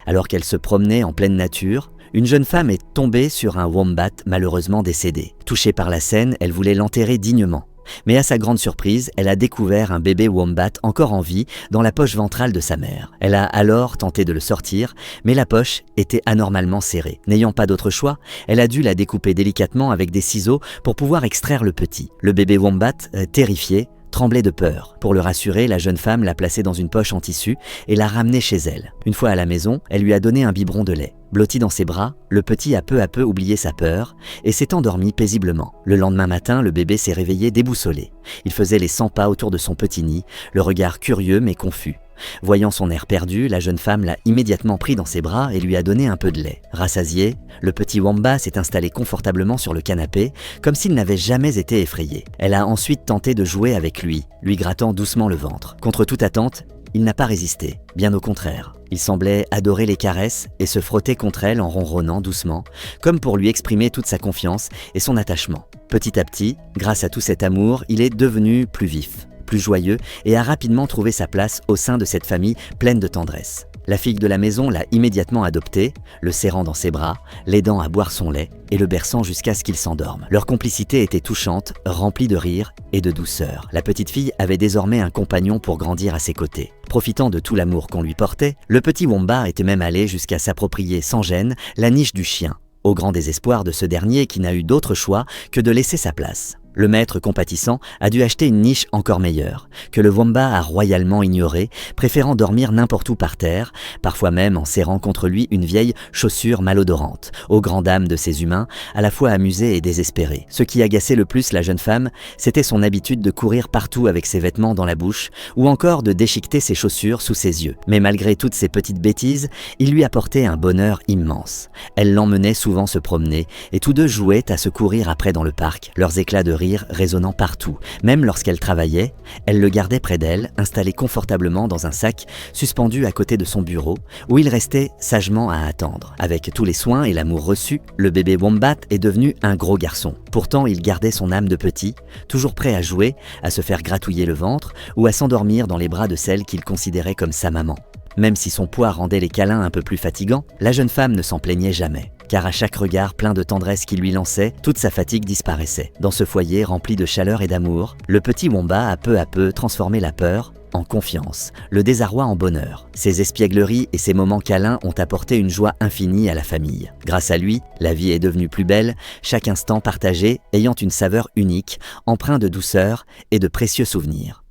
Alors qu'elle se promenait en pleine nature, une jeune femme est tombée sur un wombat malheureusement décédé. Touchée par la scène, elle voulait l'enterrer dignement. Mais à sa grande surprise, elle a découvert un bébé wombat encore en vie dans la poche ventrale de sa mère. Elle a alors tenté de le sortir, mais la poche était anormalement serrée. N'ayant pas d'autre choix, elle a dû la découper délicatement avec des ciseaux pour pouvoir extraire le petit. Le bébé wombat, terrifié, tremblait de peur. Pour le rassurer, la jeune femme l'a placé dans une poche en tissu et l'a ramené chez elle. Une fois à la maison, elle lui a donné un biberon de lait. Blotti dans ses bras, le petit a peu à peu oublié sa peur et s'est endormi paisiblement. Le lendemain matin, le bébé s'est réveillé déboussolé. Il faisait les 100 pas autour de son petit nid, le regard curieux mais confus. Voyant son air perdu, la jeune femme l'a immédiatement pris dans ses bras et lui a donné un peu de lait. Rassasié, le petit wombat s'est installé confortablement sur le canapé, comme s'il n'avait jamais été effrayé. Elle a ensuite tenté de jouer avec lui grattant doucement le ventre. Contre toute attente, il n'a pas résisté, bien au contraire. Il semblait adorer les caresses et se frotter contre elle en ronronnant doucement, comme pour lui exprimer toute sa confiance et son attachement. Petit à petit, grâce à tout cet amour, il est devenu plus vif, plus joyeux et a rapidement trouvé sa place au sein de cette famille pleine de tendresse. La fille de la maison l'a immédiatement adopté, le serrant dans ses bras, l'aidant à boire son lait et le berçant jusqu'à ce qu'il s'endorme. Leur complicité était touchante, remplie de rire et de douceur. La petite fille avait désormais un compagnon pour grandir à ses côtés. Profitant de tout l'amour qu'on lui portait, le petit wombat était même allé jusqu'à s'approprier sans gêne la niche du chien, au grand désespoir de ce dernier qui n'a eu d'autre choix que de laisser sa place. Le maître compatissant a dû acheter une niche encore meilleure, que le wombat a royalement ignorée, préférant dormir n'importe où par terre, parfois même en serrant contre lui une vieille chaussure malodorante, aux grandes dames de ces humains, à la fois amusés et désespérés. Ce qui agaçait le plus la jeune femme, c'était son habitude de courir partout avec ses vêtements dans la bouche, ou encore de déchiqueter ses chaussures sous ses yeux. Mais malgré toutes ces petites bêtises, il lui apportait un bonheur immense. Elle l'emmenait souvent se promener, et tous deux jouaient à se courir après dans le parc, leurs éclats de rire résonnant partout. Même lorsqu'elle travaillait, elle le gardait près d'elle, installé confortablement dans un sac suspendu à côté de son bureau, où il restait sagement à attendre. Avec tous les soins et l'amour reçu, le bébé wombat est devenu un gros garçon. Pourtant, il gardait son âme de petit, toujours prêt à jouer, à se faire gratouiller le ventre ou à s'endormir dans les bras de celle qu'il considérait comme sa maman. Même si son poids rendait les câlins un peu plus fatigants, la jeune femme ne s'en plaignait jamais. Car à chaque regard plein de tendresse qu'il lui lançait, toute sa fatigue disparaissait. Dans ce foyer rempli de chaleur et d'amour, le petit wombat a peu à peu transformé la peur en confiance, le désarroi en bonheur. Ses espiègleries et ses moments câlins ont apporté une joie infinie à la famille. Grâce à lui, la vie est devenue plus belle, chaque instant partagé ayant une saveur unique, empreint de douceur et de précieux souvenirs.